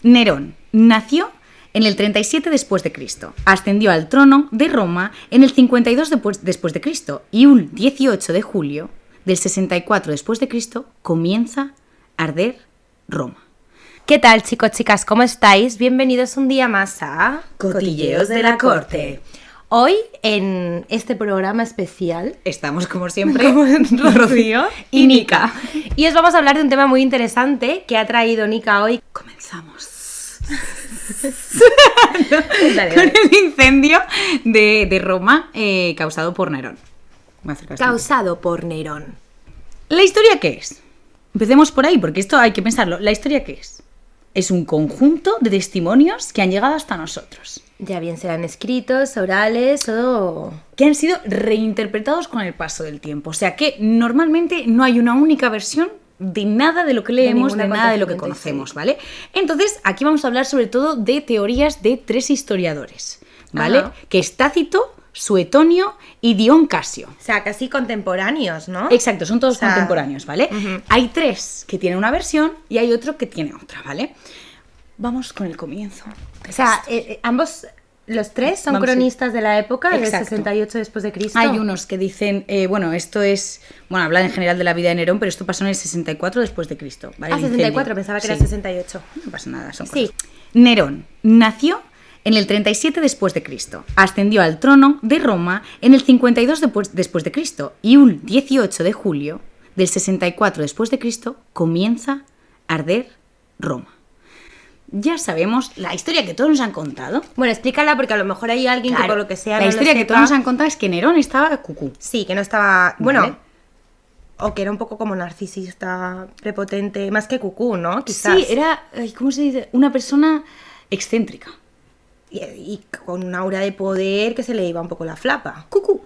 Nerón nació en el 37 después de Cristo. Ascendió al trono de Roma en el 52 después de Cristo y un 18 de julio del 64 después de Cristo comienza a arder Roma. ¿Qué tal, chicos, chicas? ¿Cómo estáis? Bienvenidos un día más a Cotilleos de la Corte. Hoy, en este programa especial, estamos como siempre, Rocío y Nika. Y os vamos a hablar de un tema muy interesante que ha traído Nika hoy. Comenzamos. Con el incendio de Roma causado por Nerón. Causado por Nerón. ¿La historia qué es? Empecemos por ahí, porque esto hay que pensarlo. ¿La historia qué es? Es un conjunto de testimonios que han llegado hasta nosotros. Ya bien serán escritos, orales o... que han sido reinterpretados con el paso del tiempo. O sea que normalmente no hay una única versión de nada de lo que leemos, de nada de lo que conocemos, ¿vale? Entonces, aquí vamos a hablar sobre todo de teorías de 3 historiadores, ¿vale? Ajá. Que es Tácito, Suetonio y Dion Casio. O sea, casi contemporáneos, ¿no? Exacto, son todos contemporáneos, ¿vale? Uh-huh. Hay 3 que tienen una versión y hay otro que tiene otra, ¿vale? Vamos con el comienzo. O sea, ambos, los 3 son cronistas de la época, del 68 después de Cristo. Hay unos que dicen, esto es, hablan en general de la vida de Nerón, pero esto pasó en el 64 después de Cristo, ¿vale? 64, pensaba que era 68. No pasa nada, son cosas. Nerón nació en el 37 después de Cristo. Ascendió al trono de Roma en el 52 después de Cristo y un 18 de julio del 64 después de Cristo comienza a arder Roma. Ya sabemos la historia que todos nos han contado. Bueno, explícala porque a lo mejor hay alguien que por lo que sea la historia que todos nos han contado es que Nerón estaba cucú. Sí, que no estaba... Bueno, ¿vale? O que era un poco como narcisista, prepotente, más que cucú, ¿no? Quizás. Sí, era, ¿cómo se dice? Una persona excéntrica. Y con un aura de poder que se le iba un poco la flapa. Cucú.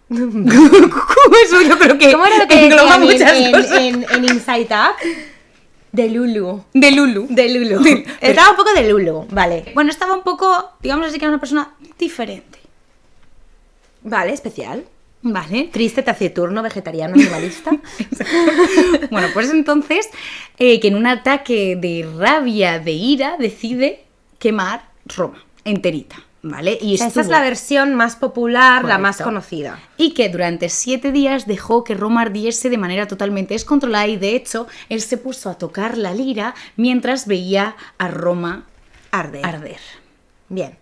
Cucú, eso yo creo que ¿Cómo era lo que engloba decían muchas cosas. en Inside Up? De Lulu. De Lulu. Estaba un poco de Lulu, vale. Bueno, estaba un poco, digamos así, que era una persona diferente. Vale, especial. Vale. Triste, taciturno, vegetariano, animalista. Bueno, pues entonces, que en un ataque de rabia, de ira, decide quemar Roma enterita, ¿vale? Y esa es la versión más popular, correcto, la más conocida. Y que durante 7 días dejó que Roma ardiese de manera totalmente descontrolada y, de hecho, él se puso a tocar la lira mientras veía a Roma arder. Bien.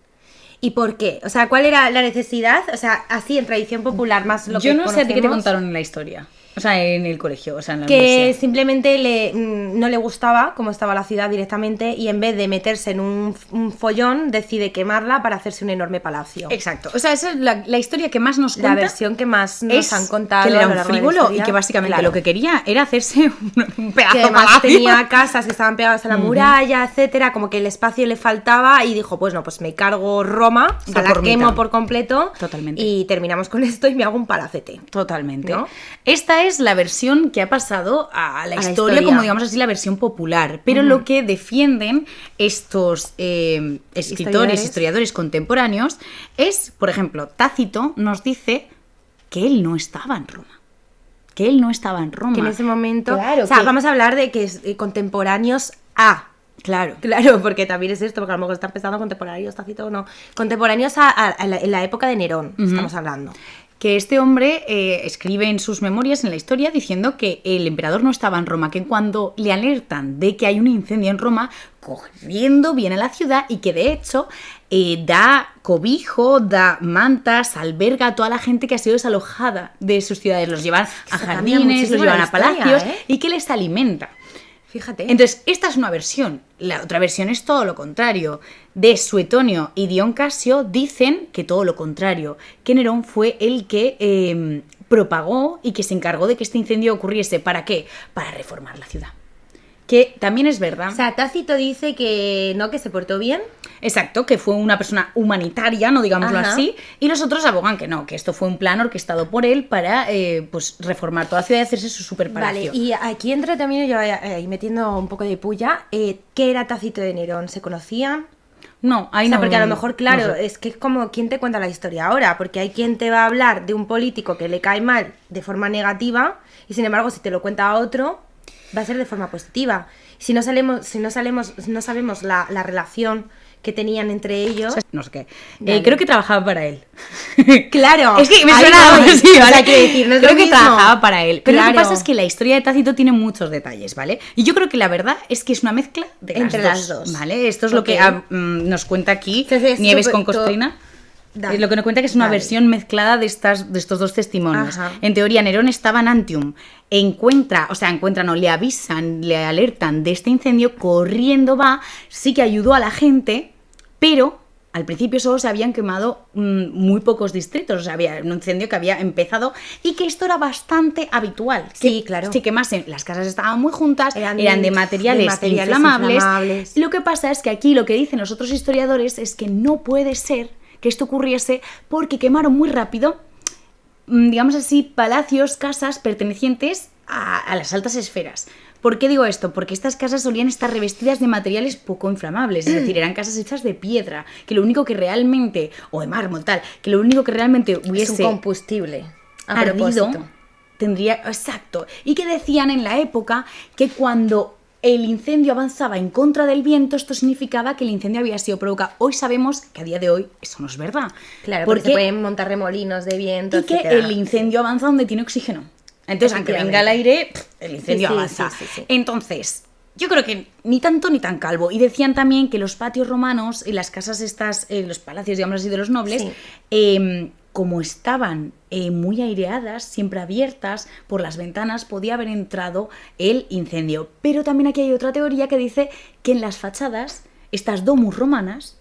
¿Y por qué? O sea, ¿cuál era la necesidad? O sea, así en tradición popular más lo que yo no sé a ti qué te conocemos, contaron en la historia. O sea, en el colegio, o sea, en la que universidad. simplemente no le gustaba cómo estaba la ciudad directamente y en vez de meterse en un follón decide quemarla para hacerse un enorme palacio. Exacto. O sea, esa es la historia que más nos cuenta. La versión que más nos han contado. Que él era un frívolo y que básicamente lo que quería era hacerse un pedazo de palacio. Tenía casas que estaban pegadas a la muralla, etcétera, como que el espacio le faltaba y dijo, pues no, pues me cargo Roma, o sea, la quemo por completo. Totalmente. Y terminamos con esto y me hago un palacete. Totalmente. ¿No? Esta es la versión que ha pasado a la historia, como digamos así, la versión popular. Pero lo que defienden estos historiadores contemporáneos es, por ejemplo, Tácito nos dice que él no estaba en Roma. Que en ese momento... Claro, o sea, vamos a hablar de que es contemporáneos a... Claro, porque también es esto, porque a lo mejor están pensando contemporáneos, Tácito o no. Contemporáneos en la época de Nerón, estamos hablando. Que este hombre escribe en sus memorias, en la historia, diciendo que el emperador no estaba en Roma, que cuando le alertan de que hay un incendio en Roma, corriendo viene a la ciudad y que de hecho da cobijo, da mantas, alberga a toda la gente que ha sido desalojada de sus ciudades. Los llevan a jardines, los llevan a palacios y que les alimenta. Fíjate. Entonces, esta es una versión. La otra versión es todo lo contrario. De Suetonio y Dion Casio dicen que todo lo contrario, que Nerón fue el que propagó y que se encargó de que este incendio ocurriese. ¿Para qué? Para reformar la ciudad. Que también es verdad. O sea, Tácito dice que no, que se portó bien. Exacto, que fue una persona humanitaria, no digámoslo así, y los otros abogan que no, que esto fue un plan orquestado por él para pues reformar toda la ciudad y hacerse su superpalacio. Vale, y aquí entra también yo ahí metiendo un poco de puya, ¿qué era Tácito de Nerón? ¿Se conocían? No, ahí o sea, no. porque a lo mejor, claro, no sé. es que es como quién te cuenta la historia ahora, porque hay quien te va a hablar de un político que le cae mal de forma negativa y sin embargo si te lo cuenta a otro va a ser de forma positiva. Si no sabemos la relación que tenían entre ellos. No sé qué. Dale. Creo que trabajaba para él. Claro. Es que me ahí suena voy. así, O ¿vale? sea, quiero decir, no es creo lo que mismo. trabajaba para él. Pero lo que Claro. pasa es que la historia de Tácito tiene muchos detalles, ¿vale? Y yo creo que la verdad es que es una mezcla de Entre las las dos. ¿vale? Esto es lo Ok. que nos cuenta aquí Entonces, Nieves tú- con tú- Costrina. Dale. Lo que nos cuenta que es una Dale. versión mezclada de estos dos testimonios. Ajá. En teoría, Nerón estaba en Antium, le avisan, le alertan de este incendio, corriendo va, sí que ayudó a la gente, pero al principio solo se habían quemado muy pocos distritos, o sea, había un incendio que había empezado y que esto era bastante habitual. Sí, que claro. Se quemasen, las casas estaban muy juntas, Eran de materiales inflamables. Lo que pasa es que aquí lo que dicen los otros historiadores es que no puede ser que esto ocurriese porque quemaron muy rápido, digamos así, palacios, casas pertenecientes a las altas esferas. ¿Por qué digo esto? Porque estas casas solían estar revestidas de materiales poco inflamables, es decir, eran casas hechas de piedra, que lo único que realmente, o de mármol, tal, que lo único que realmente Es un hubiese combustible. A ardido propósito. tendría, exacto, y que decían en la época que cuando el incendio avanzaba en contra del viento, esto significaba que el incendio había sido provocado. Hoy sabemos que a día de hoy eso no es verdad. Claro, porque se pueden montar remolinos de viento, y que etcétera. el incendio avanza donde tiene oxígeno. Entonces, aunque venga el aire, el incendio Sí, sí, avanza. sí. Entonces, yo creo que ni tanto ni tan calvo. Y decían también que los patios romanos y las casas estas, los palacios, digamos así, de los nobles, como estaban muy aireadas, siempre abiertas por las ventanas, podía haber entrado el incendio. Pero también aquí hay otra teoría que dice que en las fachadas, estas domus romanas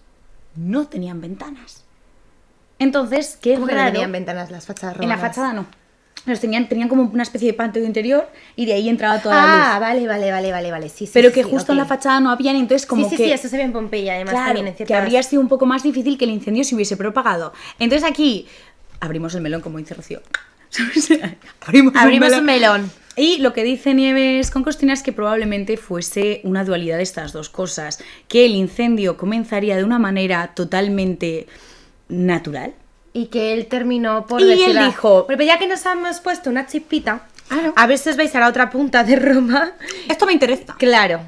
no tenían ventanas. Entonces, qué ¿Cómo que no raro. tenían ventanas las fachadas En la romanas? fachada no. Tenían como una especie de patio interior y de ahí entraba toda la luz. Ah, vale. Sí, Pero sí, que sí, justo ok. en la fachada no habían, entonces como sí, que... eso se ve en Pompeya, además Claro, también en que ciertas... habría sido un poco más difícil que el incendio se hubiese propagado. Entonces aquí abrimos el melón, como dice Rocío. Abrimos un melón. Y lo que dice Nieves con Costina es que probablemente fuese una dualidad de estas dos cosas. Que el incendio comenzaría de una manera totalmente natural. Y que él terminó por Y él decir... dijo- Pero ya que nos hemos puesto una chispita, Claro. a ver si os vais a la otra punta de Roma. Esto me interesa. Claro.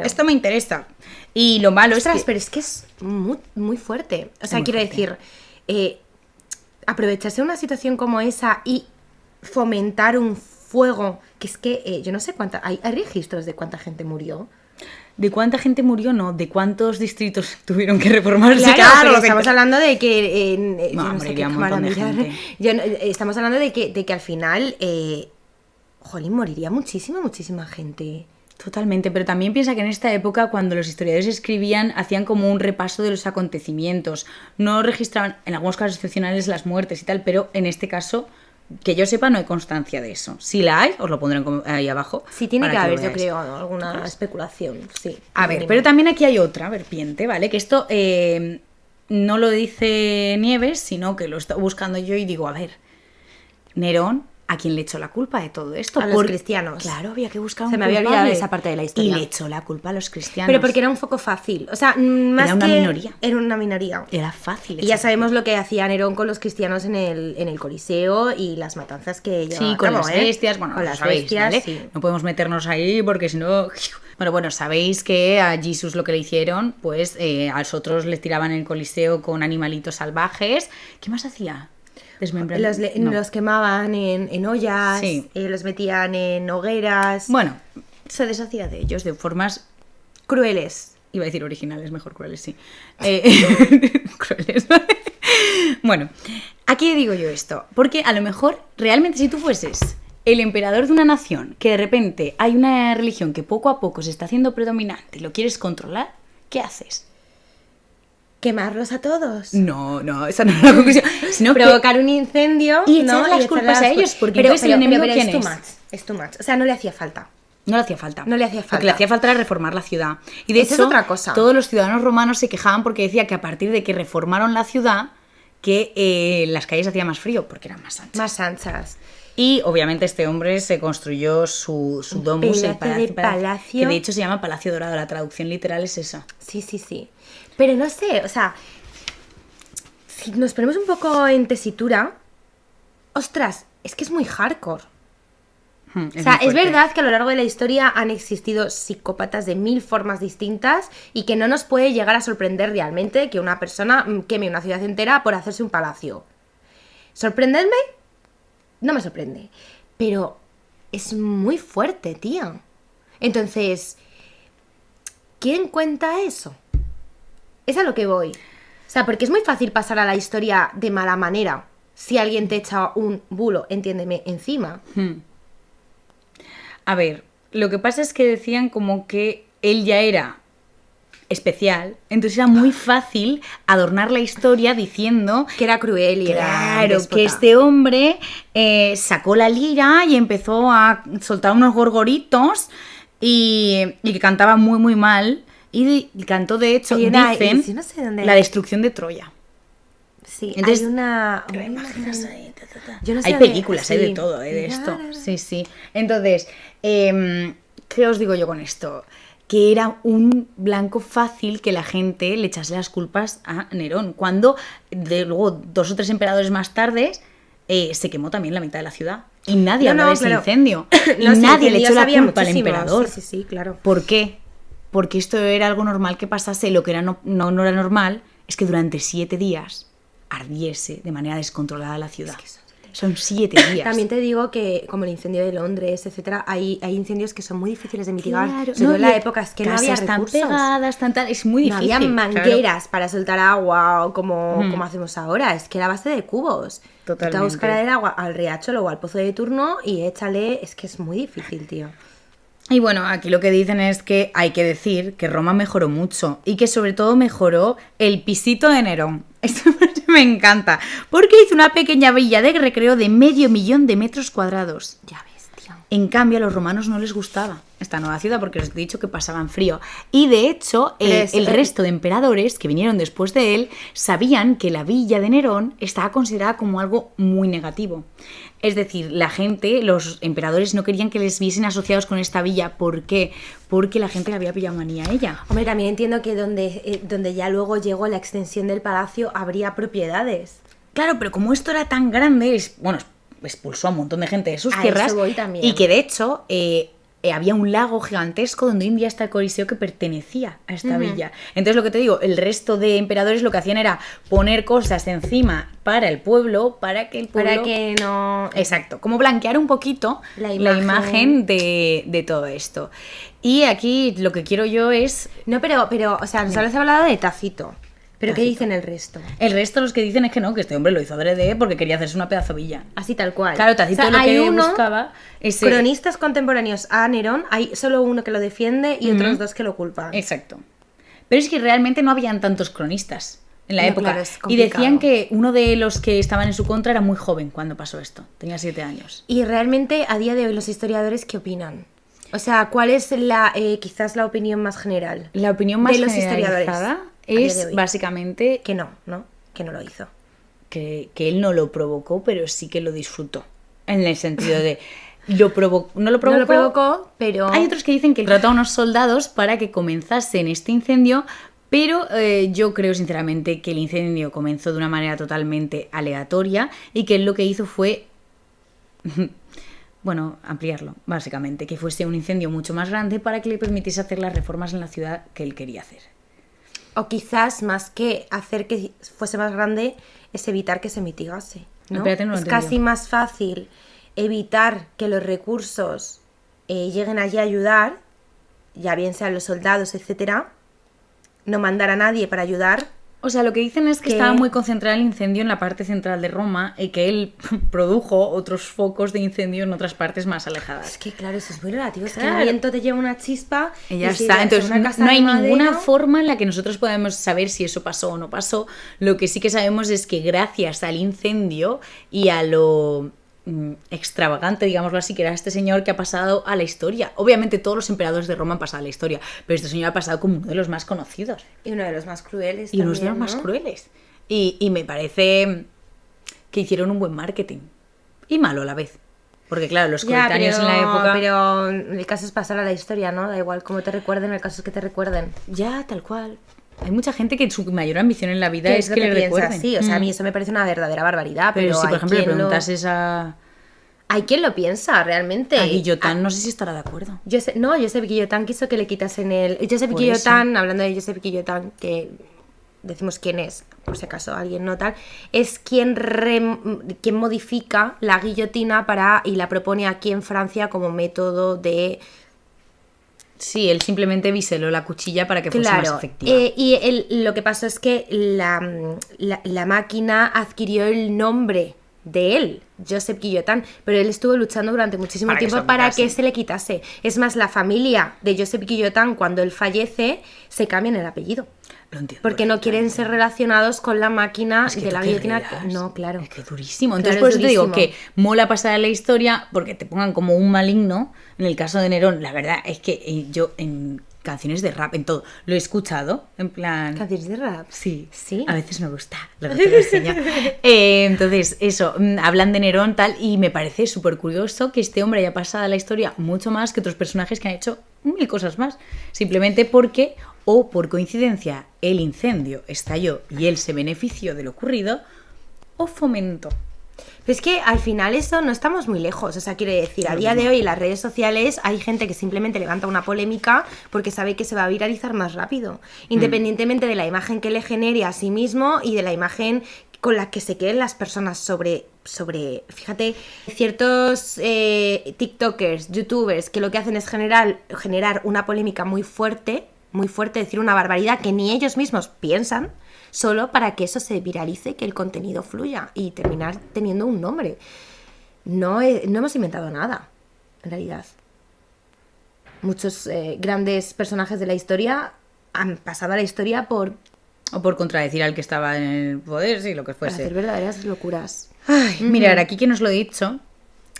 Esto me interesa. Y lo malo Ostras, es que... pero es que es muy, muy fuerte. O sea, muy quiero fuerte. decir, aprovecharse de una situación como esa y fomentar un fuego, que es que yo no sé cuánta... ¿Hay registros de cuánta gente murió? ¿De cuánta gente murió? No, ¿de cuántos distritos tuvieron que reformarse? Claro, pero lo que- estamos hablando de que... yo No, no sé qué moriría un cámara montón de mirar. gente. Estamos hablando de que al final... jolín, moriría muchísima gente. Totalmente, pero también piensa que en esta época, cuando los historiadores escribían, hacían como un repaso de los acontecimientos. No registraban, en algunos casos excepcionales, las muertes y tal, pero en este caso, que yo sepa, no hay constancia de eso. Si la hay, os lo pondré ahí abajo. Sí, tiene para que lo haber, yo veáis. creo, ¿no? Alguna especulación, sí. A ver, mínimo. pero también aquí hay otra vertiente, ¿vale? Que esto no lo dice Nieves, sino que lo estoy buscando yo y digo, a ver, Nerón, ¿a quién le echó la culpa de todo esto? A los cristianos. Claro, había que buscar Se un me había culpable. olvidado esa parte de la historia. Y le echó la culpa a los cristianos. Pero porque era un foco fácil. O sea, más Era una que... minoría. Era una minoría. Era fácil. Y ya echar- sabemos lo que hacía Nerón con los cristianos en el Coliseo y las matanzas que llevaba Sí, a con cabo, las bestias, bueno, con lo las sabéis, bestias, ¿vale? sí. No podemos meternos ahí porque si no... Bueno, sabéis que a Jesús lo que le hicieron, pues a los otros les tiraban en el Coliseo con animalitos salvajes. ¿Qué más hacía? Desmembrar. No. Los quemaban en ollas, Sí. los metían en hogueras. Bueno, se deshacía de ellos de formas, Crueles. iba a decir originales, mejor crueles, sí. Crueles. Bueno, ¿a qué digo yo esto? Porque a lo mejor, realmente, si tú fueses el emperador de una nación, que de repente hay una religión que poco a poco se está haciendo predominante y lo quieres controlar, ¿qué haces? Quemarlos a todos. No, esa no es la conclusión. Sino que Provocar un incendio Y ¿no? echar las echarle culpas a ellos, porque entonces el enemigo, ¿quién es too es? much, es too much. O sea, no le hacía falta. no le hacía falta. No le hacía Lo que falta. le hacía falta era reformar la ciudad. Y de Esa hecho, es otra cosa. todos los ciudadanos romanos se quejaban porque decía que a partir de que reformaron la ciudad, que las calles hacía más frío, porque eran más anchas. Más anchas. Y obviamente este hombre se construyó su domus, el pedazo de palacio. que de hecho se llama Palacio Dorado. La traducción literal es esa. Sí. Pero no sé, o sea, si nos ponemos un poco en tesitura, ostras, es que es muy hardcore. O sea, es verdad que a lo largo de la historia han existido psicópatas de 1000 formas distintas y que no nos puede llegar a sorprender realmente que una persona queme una ciudad entera por hacerse un palacio. ¿Sorprenderme? No me sorprende. Pero es muy fuerte, tía. Entonces, ¿quién cuenta eso? Es a lo que voy. O sea, porque es muy fácil pasar a la historia de mala manera si alguien te echa un bulo, entiéndeme, encima. A ver, lo que pasa es que decían como que él ya era especial, entonces era muy fácil adornar la historia diciendo Que era cruel y era claro, déspota. que este hombre sacó la lira y empezó a soltar unos gorgoritos y que cantaba muy muy mal y cantó de hecho, Hay una- dicen, yo no sé dónde- la destrucción de Troya. Sí, Entonces, hay una... ¿te lo imaginas ahí? Yo no sé Hay dónde- películas, hay sí. de todo, de esto. Sí, sí. Entonces, ¿qué os digo yo con esto? Que era un blanco fácil que la gente le echase las culpas a Nerón, cuando luego 2 o 3 emperadores más tarde se quemó también la mitad de la ciudad. Y nadie habla de ese claro. incendio. Y No, sí, nadie le incendios echó la había culpa al muchísimos. emperador. Sí, sí, sí, claro. ¿Por qué? Porque esto era algo normal que pasase. Lo que era no era normal es que durante 7 días ardiese de manera descontrolada la ciudad. Son 7 días. También te digo que, como el incendio de Londres, etcétera, hay incendios que son muy difíciles de mitigar. Claro, Sobre todo en y la época es que no había casas tan recursos. pegadas, tal, es muy No difícil. había claro. mangueras para soltar agua o como hacemos ahora. Es que era a base de cubos. Totalmente. Tú te vas a buscar el agua al riachuelo o al pozo de turno y échale. Es que es muy difícil, tío. Y bueno, aquí lo que dicen es que hay que decir que Roma mejoró mucho y que sobre todo mejoró el pisito de Nerón. Esto me encanta, porque hizo una pequeña villa de recreo de 500.000 de metros cuadrados. Ya ves, tío. En cambio, a los romanos no les gustaba esta nueva ciudad porque os he dicho que pasaban frío. Y de hecho, el resto de emperadores que vinieron después de él sabían que la villa de Nerón estaba considerada como algo muy negativo. Es decir, la gente, los emperadores no querían que les viesen asociados con esta villa. ¿Por qué? Porque la gente le había pillado manía a ella. Hombre, también entiendo que donde ya luego llegó la extensión del palacio habría propiedades. Claro, pero como esto era tan grande, expulsó a un montón de gente de sus A tierras. eso voy también. Y que de hecho había un lago gigantesco donde hoy en día está el Coliseo que pertenecía a esta villa. Entonces lo que te digo, el resto de emperadores lo que hacían era poner cosas encima para el pueblo, para que el pueblo... Para que no... Exacto, como blanquear un poquito La la imagen. imagen de todo esto. Y aquí lo que quiero yo es... No, pero, o sea, nos has hablado de Tácito. ¿Pero qué Tácito. dicen el resto? El resto los que dicen es que no, que este hombre lo hizo adrede porque quería hacerse una pedazo villa. Así tal cual. Claro, Tácito lo hay que buscaba es... cronistas contemporáneos a Nerón, hay solo uno que lo defiende y otros 2 que lo culpan. Exacto. Pero es que realmente no habían tantos cronistas en la No, época. claro, es Y decían complicado. que uno de los que estaban en su contra era muy joven cuando pasó esto. Tenía 7 años. Y realmente, a día de hoy, los historiadores, ¿qué opinan? O sea, ¿cuál es quizás la opinión más general? La opinión más de los generalizada historiadores a día de es hoy? básicamente Que no lo hizo. que él no lo provocó, pero sí que lo disfrutó. En el sentido de... no lo provocó. No lo provocó, pero... Hay otros que dicen que trató a unos soldados para que comenzasen este incendio, pero yo creo sinceramente que el incendio comenzó de una manera totalmente aleatoria y que él lo que hizo fue, bueno, ampliarlo, básicamente, que fuese un incendio mucho más grande para que le permitiese hacer las reformas en la ciudad que él quería hacer. O quizás, más que hacer que fuese más grande, es evitar que se mitigase, ¿no? Espérate, no lo he Es entendido. casi más fácil evitar que los recursos lleguen allí a ayudar, ya bien sean los soldados, etcétera, no mandar a nadie para ayudar. O sea, lo que dicen es que ¿Qué? estaba muy concentrado el incendio en la parte central de Roma y que él produjo otros focos de incendio en otras partes más Es alejadas. que, claro, eso es muy relativo. Es que Claro. el viento te lleva una chispa Y ya si está. es Entonces, una casa no hay de madera- ninguna forma en la que nosotros podamos saber si eso pasó o no pasó. Lo que sí que sabemos es que gracias al incendio y a lo extravagante, digámoslo así, que era este señor que ha pasado a la historia. Obviamente todos los emperadores de Roma han pasado a la historia, pero este señor ha pasado como uno de los más conocidos. Y uno de los más crueles Y uno de los también, más ¿no? crueles. Y me parece que hicieron un buen marketing. Y malo a la vez. Porque claro, los Ya, coetáneos en la época... pero el caso es pasar a la historia, ¿no? Da igual cómo te recuerden, el caso es que te recuerden. Ya, tal cual. Hay mucha gente que su mayor ambición en la vida ¿Qué es lo que le piensas? recuerden. Sí, o sea, a mí eso me parece una verdadera barbaridad. Pero si, por hay ejemplo, le quien lo- preguntases a Hay quien lo piensa, realmente. A Guillotán no sé si estará de acuerdo. Josep Guillotán quiso que le quitasen el... Josep Por Guillotán, hablando de Josep Guillotán, que decimos quién es, por si acaso alguien no tal, es quien modifica la guillotina y la propone aquí en Francia como método de... Sí, él simplemente biseló la cuchilla para que fuese más efectiva. Lo que pasó es que la máquina adquirió el nombre de él, Josep Guillotán, pero él estuvo luchando durante muchísimo tiempo para que se le quitase. Es más, la familia de Josep Guillotán, cuando él fallece, se cambian el apellido. Lo entiendo, porque no quieren ser relacionados con la máquina es que de la tú guillotina. querrías. No, claro. Es que durísimo. Claro, Entonces, por eso es te digo durísimo. que mola pasar a la historia porque te pongan como un maligno. En el caso de Nerón, la verdad es que yo en canciones de rap, en todo, lo he escuchado, en plan... ¿Canciones de rap? Sí, Sí. a veces me gusta, luego te lo enseño. Entonces, eso, hablan de Nerón tal, y me parece súper curioso que este hombre haya pasado a la historia mucho más que otros personajes que han hecho mil cosas más. Simplemente porque, o por coincidencia, el incendio estalló y él se benefició de lo ocurrido, o fomentó. Pero es que al final eso no estamos muy lejos, o sea, quiero decir, a día de hoy en las redes sociales hay gente que simplemente levanta una polémica porque sabe que se va a viralizar más rápido, independientemente de la imagen que le genere a sí mismo y de la imagen con la que se queden las personas sobre fíjate, ciertos tiktokers, youtubers, que lo que hacen es generar una polémica muy fuerte, decir una barbaridad que ni ellos mismos piensan, solo para que eso se viralice, que el contenido fluya y terminar teniendo un nombre. No hemos inventado nada, en realidad. Muchos grandes personajes de la historia han pasado a la historia por O por contradecir al que estaba en el poder, sí, lo que fuese. hacer verdaderas locuras. Ay, mirar, aquí que nos lo he dicho,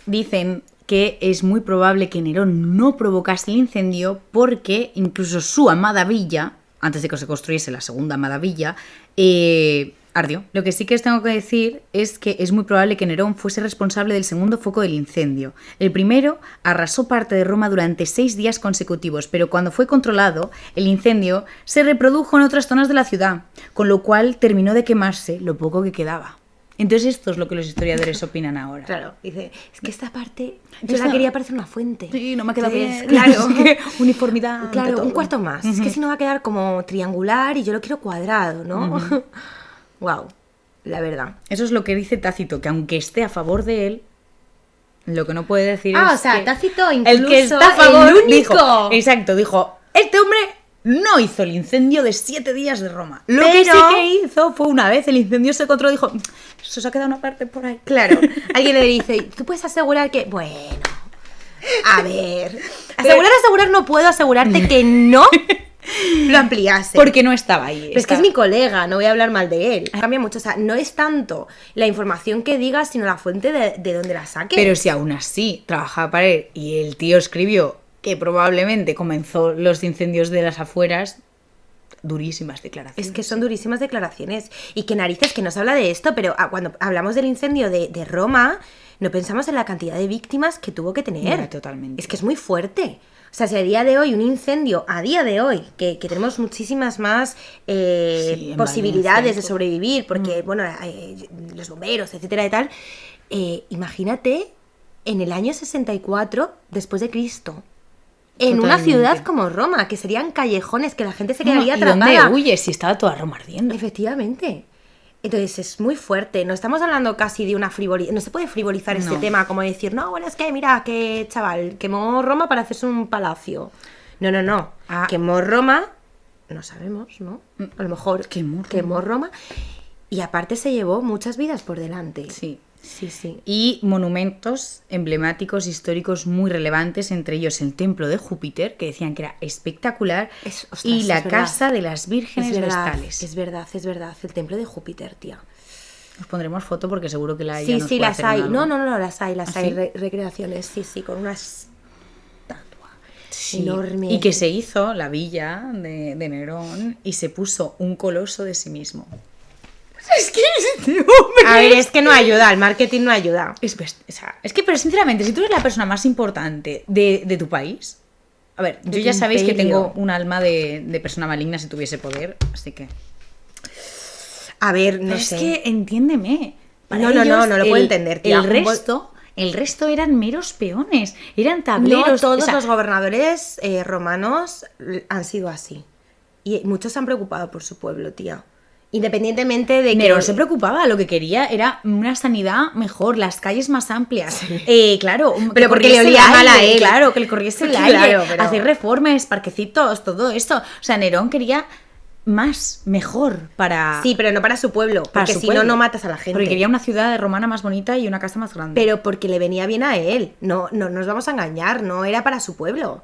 dicen que es muy probable que Nerón no provocase el incendio porque incluso su amada villa, antes de que se construyese la segunda amada villa, ardió. Lo que sí que os tengo que decir es que es muy probable que Nerón fuese responsable del segundo foco del incendio. El primero arrasó parte de Roma durante 6 días consecutivos, pero cuando fue controlado, el incendio se reprodujo en otras zonas de la ciudad, con lo cual terminó de quemarse lo poco que quedaba. Entonces esto es lo que los historiadores opinan ahora. Claro, dice, es que esta parte yo la quería parecer una fuente. Sí, no me ha quedado bien. Claro, uniformidad. claro, un cuarto más. Es que si no va a quedar como triangular y yo lo quiero cuadrado, ¿no? Wow, la verdad. Eso es lo que dice Tácito, que aunque esté a favor de él, lo que no puede decir es O sea, que Tácito incluso el que está a favor el único. Dijo, este hombre no hizo el incendio de 7 días de Roma. Lo que sí Pero- que hizo fue una vez el incendio se controló, dijo, eso se ha quedado una parte por ahí. Claro, alguien le dice, ¿tú puedes asegurar que...? Bueno, a ver... Asegurar no puedo asegurarte que no lo ampliase. Porque no estaba ahí. Pero es que es mi colega, no voy a hablar mal de él. Cambia mucho, o sea, no es tanto la información que digas, sino la fuente de donde la saques. Pero si aún así trabajaba para él y el tío escribió que probablemente comenzó los incendios de las afueras, durísimas declaraciones. Es que son durísimas declaraciones. Y que narices, que no se habla de esto, pero cuando hablamos del incendio de Roma, no pensamos en la cantidad de víctimas que tuvo que tener. Ya, totalmente. Es que es muy fuerte. O sea, si a día de hoy, un incendio, a día de hoy, que tenemos muchísimas más Sí, en posibilidades Valencia, de sobrevivir, porque, bueno, los bomberos, etcétera y tal, imagínate en el año 64 después de Cristo. En una Totalmente. ciudad como Roma, que serían callejones, que la gente se quedaría ¿Y atrapada. dónde huye si estaba toda Roma ardiendo? Efectivamente. Entonces es muy fuerte. No estamos hablando casi de una frivolidad. No se puede frivolizar este No. tema como decir, no, bueno, es que mira, que chaval, quemó Roma para hacerse un palacio. No. Quemó Roma, no sabemos, ¿no? A lo mejor Quemó Roma. Y aparte se llevó muchas vidas por delante. Sí. Sí. Y monumentos emblemáticos históricos muy relevantes, entre ellos el templo de Júpiter, que decían que era espectacular, Ostras, y la es verdad. casa de las vírgenes vestales. Es verdad. El templo de Júpiter, tía. Os pondremos foto porque seguro que la hay. Sí, las hay. No, las hay. ¿Ah, Hay sí? recreaciones, sí, con una estatua Sí. enorme. Y que se hizo la villa de Nerón y se puso un coloso de sí mismo. Es que este hombre... A ver, es que no ayuda, el marketing no ayuda. Pero sinceramente, si tú eres la persona más importante de tu país... A ver, De yo tu ya sabéis que imperio. tengo un alma de persona maligna si tuviese poder, así que... A ver, no Pero sé. es que entiéndeme. Para No lo puedo entender, tía. El resto El resto eran meros peones, eran No tableros. todos o sea, los gobernadores romanos han sido así. Y muchos se han preocupado por su pueblo, tía. Independientemente de que... Nerón se preocupaba, lo que quería era una sanidad mejor, las calles más amplias. Claro, Pero que porque le corriese olía el mal a aire, él. Claro, que le corriese el Claro, aire, pero- hacer reformas, parquecitos, todo esto. O sea, Nerón quería más, mejor para... Sí, pero no para su pueblo, para porque su si pueblo. no matas a la gente. Porque quería una ciudad romana más bonita y una casa más grande. Pero porque le venía bien a él. No nos vamos a engañar, no era para su pueblo.